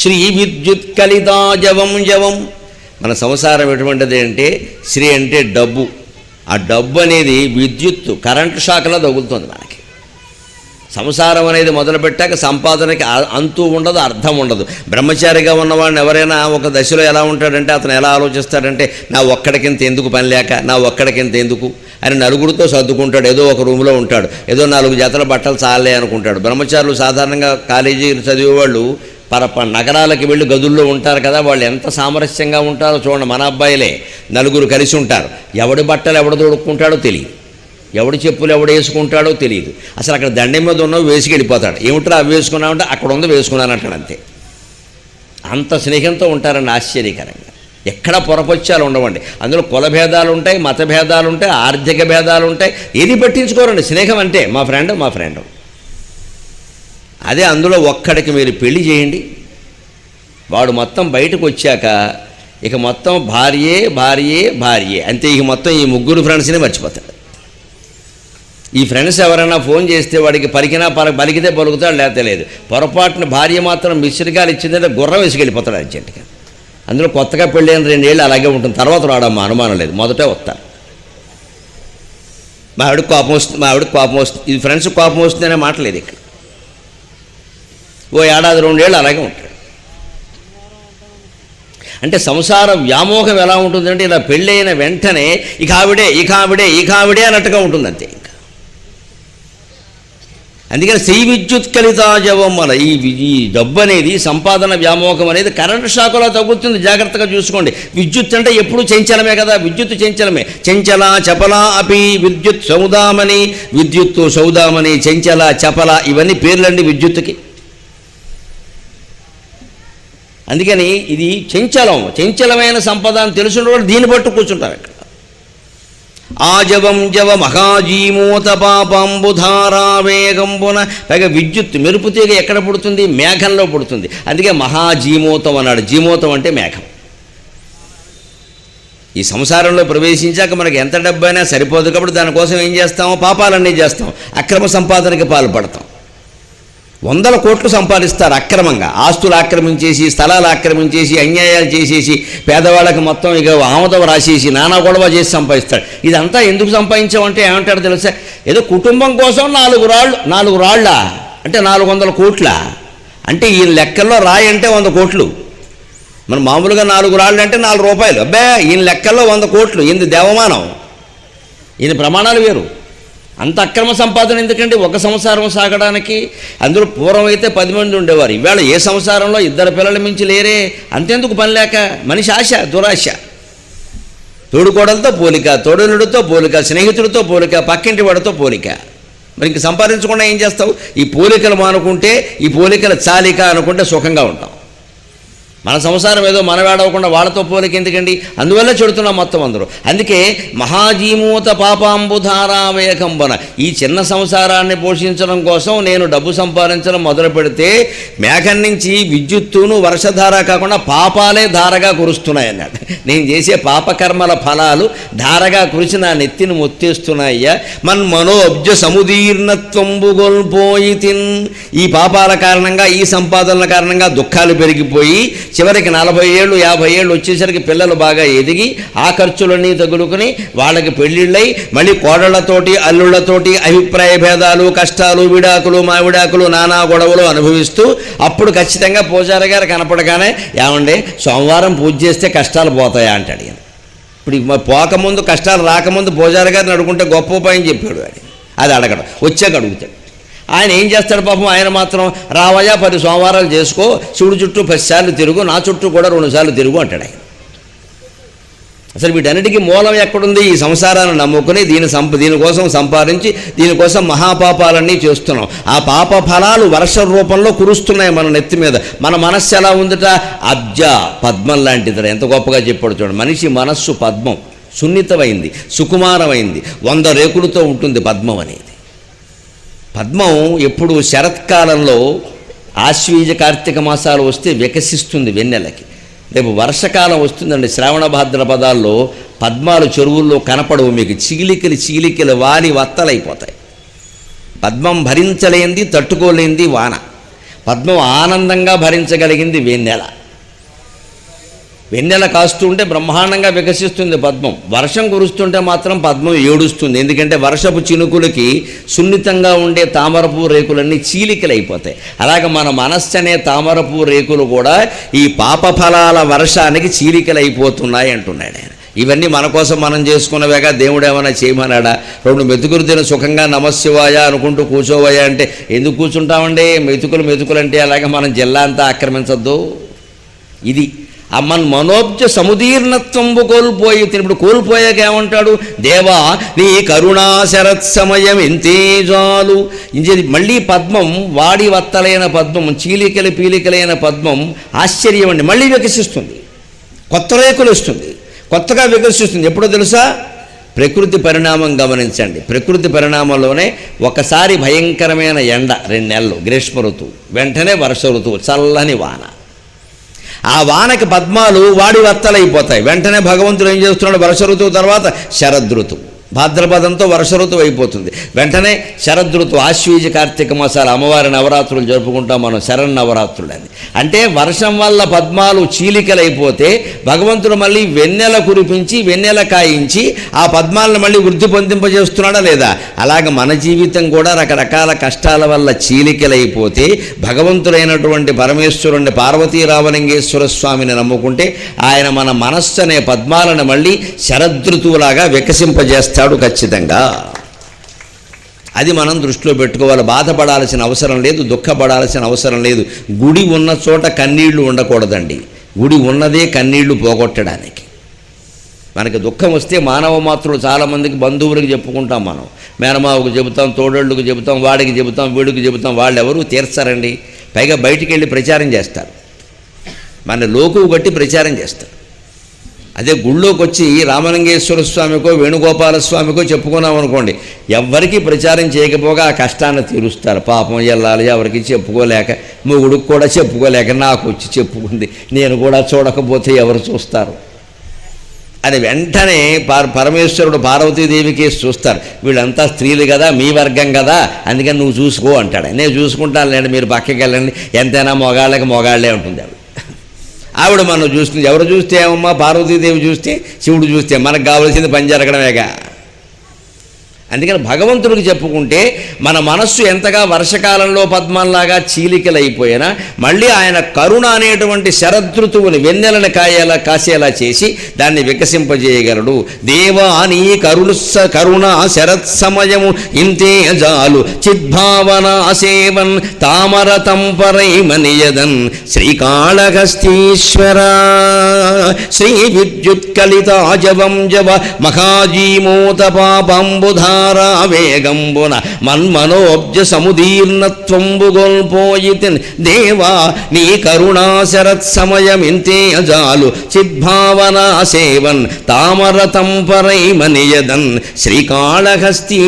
శ్రీ విద్యుత్కలితాజవం జవం. మన సంసారం ఎటువంటిది అంటే, శ్రీ అంటే డబ్బు. ఆ డబ్బు అనేది విద్యుత్తు కరెంటు షాక్లా తగులుతుంది మనకి. సంసారం అనేది మొదలుపెట్టాక సంపాదనకి అంతు ఉండదు, అర్థం ఉండదు. బ్రహ్మచారిగా ఉన్నవాడిని ఎవరైనా ఒక దశలో ఎలా ఉంటాడంటే, అతను ఎలా ఆలోచిస్తాడంటే, నా ఒక్కడికింత ఎందుకు పని లేక, నా ఒక్కడికింత ఎందుకు అని నలుగురితో సర్దుకుంటాడు. ఏదో ఒక రూమ్లో ఉంటాడు, ఏదో 4 జతల బట్టలు చాలే అనుకుంటాడు. బ్రహ్మచారులు సాధారణంగా కాలేజీలు చదివేవాళ్ళు నగరాలకు వెళ్ళి గదుల్లో ఉంటారు కదా, వాళ్ళు ఎంత సామరస్యంగా ఉంటారో చూడండి. మన అబ్బాయిలే నలుగురు కలిసి ఉంటారు. ఎవడి బట్టలు ఎవడు తొడుక్కుంటాడో తెలియదు, ఎవడి చెప్పులు ఎవడు వేసుకుంటాడో తెలియదు. అసలు అక్కడ దండం మీద ఉన్నవి వేసుకెళ్ళిపోతాడు. ఏమిట్రా అవి వేసుకున్నామంటే అక్కడ ఉంది వేసుకున్నాను అంటాడు, అంతే. అంత స్నేహంతో ఉంటారని ఆశ్చర్యకరంగా. ఎక్కడ పొరపచ్చాలు ఉండవండి. అందులో కుల భేదాలు ఉంటాయి, మత భేదాలు ఉంటాయి, ఆర్థిక భేదాలు ఉంటాయి. ఏది పట్టించుకోరండి. స్నేహం అంటే మా ఫ్రెండ్. అదే అందులో ఒక్కడికి మీరు పెళ్లి చేయండి, వాడు మొత్తం బయటకు వచ్చాక ఇక మొత్తం భార్యే అంతే. ఇక మొత్తం ఈ 3 ఫ్రెండ్స్ని మర్చిపోతాడు. ఈ ఫ్రెండ్స్ ఎవరైనా ఫోన్ చేస్తే వాడికి పలికితే పలుకుతాడు, లేకపోతే లేదు. పొరపాటున భార్య మాత్రం మిస్డ్-కాల్ ఇచ్చిందంటే గుర్రం వేసుకెళ్ళిపోతాడు అర్జెంటుగా. అందులో కొత్తగా పెళ్ళైన 2 ఏళ్ళు అలాగే ఉంటుంది. తర్వాత రావడమ్మా అనుమానం లేదు, మొదటే వస్తారు. మా ఆవిడకి కోపం వస్తుంది, ఇది ఫ్రెండ్స్ కోపం వస్తుందనే మాట లేదు ఇక్కడ. ఓ ఏడాది 2 ఏళ్ళు అలాగే ఉంటాడు. అంటే సంసార వ్యామోహం ఎలా ఉంటుందంటే, ఇలా పెళ్ళైన వెంటనే ఇక ఆవిడే అన్నట్టుగా ఉంటుంది, అంతే. ఇంకా అందుకని శ్రీ విద్యుత్కలితాజవం వల్ల ఈ డబ్బు అనేది, సంపాదన వ్యామోహం అనేది కరెంటు షాకులా తగ్గుతుంది. జాగ్రత్తగా చూసుకోండి. విద్యుత్ అంటే ఎప్పుడు చంచలమే కదా, విద్యుత్ చంచలమే. చంచల చపల అపి విద్యుత్ సౌదామని, విద్యుత్తు సౌదామని, చంచల చపల ఇవన్నీ పేర్లండి విద్యుత్తుకి. అందుకని ఇది చంచలమైన సంపద అని తెలుసున్న వాళ్ళు దీన్ని బట్టు కూర్చుంటారు అక్కడ. ఆజవం జవ మహాజీమూత పాపంబుధారా వేగంబున. పైగా విద్యుత్ మెరుపు తీగ ఎక్కడ పుడుతుంది? మేఘంలో పుడుతుంది. అందుకే మహాజీమూతం అన్నాడు. జీమూతం అంటే మేఘం. ఈ సంసారంలో ప్రవేశించాక మనకి ఎంత డబ్బైనా సరిపోదు కాబట్టి దానికోసం ఏం చేస్తామో పాపాలన్నీ చేస్తాం, అక్రమ సంపాదనకి పాల్పడతాం. 100 కోట్లు సంపాదిస్తారు అక్రమంగా. ఆస్తులు ఆక్రమించేసి, స్థలాలు ఆక్రమించేసి, అన్యాయాలు చేసేసి, పేదవాళ్ళకి మొత్తం ఇక ఆమోదం రాసేసి, నానా గొడవ చేసి సంపాదిస్తాడు. ఇదంతా ఎందుకు సంపాదించామంటే ఏమంటాడు తెలుసా? ఏదో కుటుంబం కోసం 4 రాళ్ళ అంటే 400 కోట్ల అంటే ఈ లెక్కల్లో రాయి అంటే 100 కోట్లు. మనం మామూలుగా 4 రాళ్ళు అంటే 4 రూపాయలు. అబ్బే ఈయన లెక్కల్లో 100 కోట్లు. ఈయన దేవమానం, ఈయన ప్రమాణాలు వేరు. అంత అక్రమ సంపాదన ఎందుకండి ఒక సంసారం సాగడానికి? అందులో పూర్వం అయితే 10 మంది ఉండేవారు. ఇవాళ ఏ సంసారంలో 2 పిల్లల మించి లేరే. అంతెందుకు పని లేక మనిషి ఆశ, దురాశ. తోడుకోడలతో పోలిక, తోడులుడితో పోలిక, స్నేహితుడితో పోలిక, పక్కింటి వాడితో పోలిక. మరి ఇంక సంపాదించకుండా ఏం చేస్తావు? ఈ పోలికలు మానుకుంటే, ఈ పోలికల చాలిక అనుకుంటే సుఖంగా ఉంటాం. మన సంసారం ఏదో మనవేడవకుండా వాళ్ళతో పోలిక ఎందుకండి? అందువల్ల చెడుతున్నాం మొత్తం అందరూ. అందుకే మహాజీమూత పాపాంబుధారావేకంబన. ఈ చిన్న సంసారాన్ని పోషించడం కోసం నేను డబ్బు సంపాదించడం మొదలు పెడితే మేఘం నుంచి విద్యుత్తును వర్షధార కాకుండా పాపాలే ధారగా కురుస్తున్నాయన్నాడు. నేను చేసే పాపకర్మల ఫలాలు ధారగా కురిసి నా నెత్తిని మొత్తేస్తున్నాయ్యా. మనోబ్జ సముదీర్ణత్వంబు గొల్పోయి తిన్. ఈ పాపాల కారణంగా, ఈ సంపాదనల కారణంగా దుఃఖాలు పెరిగిపోయి చివరికి 40 ఏళ్ళు 50 ఏళ్ళు వచ్చేసరికి పిల్లలు బాగా ఎదిగి ఆ ఖర్చులన్నీ తగులుకుని వాళ్ళకి పెళ్ళిళ్ళై మళ్ళీ కోడళ్లతోటి అల్లుళ్లతోటి అభిప్రాయ భేదాలు, కష్టాలు, విడాకులు, మావిడాకులు, నానా గొడవలు అనుభవిస్తూ అప్పుడు ఖచ్చితంగా పూజారి గారు కనపడగానే ఏమండి సోమవారం పూజ చేస్తే కష్టాలు పోతాయా అంటాడు. ఇప్పుడు పోకముందు, కష్టాలు రాకముందు పూజారి గారిని అడుగుంటే గొప్ప ఉపాయం చెప్పాడు. అది అడగడం, వచ్చాక అడుగుతాడు. ఆయన ఏం చేస్తాడు పాపం? ఆయన మాత్రం రావయ్యా 10 సోమవారాలు చేసుకో, శివుడి చుట్టూ 10 సార్లు తిరుగు, నా చుట్టూ కూడా 2 సార్లు తిరుగు అంటాడు ఆయన. అసలు వీటన్నిటికీ మూలం ఎక్కడుంది? ఈ సంసారాన్ని నమ్ముకుని దీనికోసం సంపాదించి దీనికోసం మహాపాపాలన్నీ చేస్తున్నాం. ఆ పాప ఫలాలు వర్ష రూపంలో కురుస్తున్నాయి మన నెత్తి మీద. మన మనస్సు ఎలా ఉందట? అబ్జ పద్మం లాంటిది. ఎంత గొప్పగా చెప్పాడు చూడండి. మనిషి మనస్సు పద్మం, సున్నితమైంది, సుకుమారమైంది. 100 రేకులతో ఉంటుంది పద్మం అనేది. పద్మం ఎప్పుడు శరత్కాలంలో ఆశ్వీజ కార్తీక మాసాలు వస్తే వికసిస్తుంది వెన్నెలకి. రేపు వర్షకాలం వస్తుందండి, శ్రావణ భాద్రపదాల్లో పద్మాలు చెరువుల్లో కనపడవు మీకు. చిగిలికలు వాని వత్తలైపోతాయి. పద్మం భరించలేంది, తట్టుకోలేంది వాన. పద్మం ఆనందంగా భరించగలిగింది వెన్నెల. వెన్నెల కాస్తుంటే బ్రహ్మాండంగా వికసిస్తుంది పద్మం. వర్షం కురుస్తుంటే మాత్రం పద్మం ఏడుస్తుంది. ఎందుకంటే వర్షపు చినుకులకి సున్నితంగా ఉండే తామరపూ రేకులన్నీ చీలికలైపోతాయి. అలాగే మన మనస్సు అనే తామరపూ రేకులు కూడా ఈ పాపఫలాల వర్షానికి చీలికలైపోతున్నాయి అంటున్నాడు ఆయన. ఇవన్నీ మన కోసం మనం చేసుకున్నవేగా, దేవుడు ఏమైనా చేయమన్నాడా? 2 మెతుకులు తిని సుఖంగా నమశివాయ అనుకుంటూ కూర్చోవయ్యా అంటే ఎందుకు కూర్చుంటామండి? మెతుకులు అంటే అలాగే మనం జిల్లా అంతా ఆక్రమించద్దు. ఇది అమ్మన్ మనోబ్జ సముదీర్ణత్వంబు కోల్పోయి ఇప్పుడు కోల్పోయాక ఏమంటాడు? దేవా నీ కరుణా శరత్సమయం ఎంతే జాలు. మళ్ళీ పద్మం వాడి వత్తలైన పద్మం, చీలికలు పీలికలైన పద్మం ఆశ్చర్యం అండి, మళ్ళీ వికసిస్తుంది, కొత్త రేకులు వస్తుంది, కొత్తగా వికసిస్తుంది. ఎప్పుడో తెలుసా? ప్రకృతి పరిణామం గమనించండి. ప్రకృతి పరిణామంలోనే ఒకసారి భయంకరమైన ఎండ 2 నెలలు గ్రీష్మ ఋతువు, వెంటనే వర్ష ఋతువు, చల్లని వాన. ఆ వానకి పద్మాలు వాడి వత్తలైపోతాయి. వెంటనే భగవంతుడు ఏం చేస్తున్నాడు? వర్ష ఋతువు తర్వాత శరదృతువు, భాద్రపదంతో వర్ష ఋతువు అయిపోతుంది. వెంటనే శరదృతువు, ఆశ్వీజ కార్తీక మాసాలు అమ్మవారి నవరాత్రులు జరుపుకుంటాం మనం, శరన్నవరాత్రులు అని. అంటే వర్షం వల్ల పద్మాలు చీలికలైపోతే భగవంతుడు మళ్ళీ వెన్నెల కురిపించి వెన్నెల కాయించి ఆ పద్మాలను మళ్ళీ వృద్ధి పొందింపజేస్తున్నాడా లేదా? అలాగే మన జీవితం కూడా రకరకాల కష్టాల వల్ల చీలికలైపోతే భగవంతుడైనటువంటి పరమేశ్వరుణ్ణి, పార్వతీ రామలింగేశ్వర స్వామిని నమ్ముకుంటే ఆయన మన మనస్సు అనే పద్మాలను మళ్ళీ శరదృతువులాగా వికసింపజేస్తాడు ఖచ్చితంగా. అది మనం దృష్టిలో పెట్టుకోవాలి. బాధపడాల్సిన అవసరం లేదు, దుఃఖపడాల్సిన అవసరం లేదు. గుడి ఉన్న చోట కన్నీళ్లు ఉండకూడదండి. గుడి ఉన్నదే కన్నీళ్లు పోగొట్టడానికి. మనకి దుఃఖం వస్తే మానవ మాత్రులు చాలామందికి బంధువులకు చెప్పుకుంటాం మనం, మేనమావకు చెబుతాం, తోడళ్ళకు చెబుతాం, వాడికి చెబుతాం, వీడికి చెబుతాం. వాళ్ళు ఎవరు తీర్చారండి? పైగా బయటికి వెళ్ళి ప్రచారం చేస్తారు, మన లోకువు కట్టి ప్రచారం చేస్తారు. అదే గుళ్ళోకి వచ్చి రామలింగేశ్వర స్వామికో వేణుగోపాలస్వామికో చెప్పుకున్నాం అనుకోండి, ఎవ్వరికి ప్రచారం చేయకపోగా ఆ కష్టాన్ని తీరుస్తారు. పాపం వెళ్ళాలి, ఎవరికి చెప్పుకోలేక, మొగుడికి కూడా చెప్పుకోలేక నాకు వచ్చి చెప్పుకుంది, నేను కూడా చూడకపోతే ఎవరు చూస్తారు అని వెంటనే పరమేశ్వరుడు పార్వతీదేవికి చూస్తారు. వీళ్ళంతా స్త్రీలు కదా, మీ వర్గం కదా, అందుకని నువ్వు చూసుకో అంటాడు. నేను చూసుకుంటాను లేండి, మీరు పక్కకి వెళ్ళండి, ఎంతైనా మొగాళ్ళకి మొగాళ్లే ఉంటుంది ఆవిడ మనం చూస్తుంది. ఎవరు చూస్తే ఏమమ్మా? పార్వతీదేవి చూస్తే, శివుడు చూస్తే మనకు కావలసింది పని జరగడమేగా. అందుకని భగవంతుడికి చెప్పుకుంటే మన మనస్సు ఎంతగా వర్షకాలంలో పద్మంలాగా చీలికలైపోయినా మళ్ళీ ఆయన కరుణ అనేటువంటి శరదృతువుని, వెన్నెలను కాసేలా చేసి దాన్ని వికసింపజేయగలడు. దేవా నీ కరుణ శరత్సమయము ఇంతే జాలు, చిద్భావన సేవన్ తామర తంపరైమనియదన్ శ్రీకాళహస్తీశ్వర శ్రీ విద్యుత్కలితాజవం జవ మహాజీమోత పాపంబుధా వేగంబున మన్మనోబ్జ సముదీర్ణత్వంబు గోల్పోయితిన్ దేవా నీ కరుణా శరత్సమయమింతే అజాలు, చిద్భావనా సేవన్ తామర తంపరైమనియదన్ శ్రీకాళహస్తి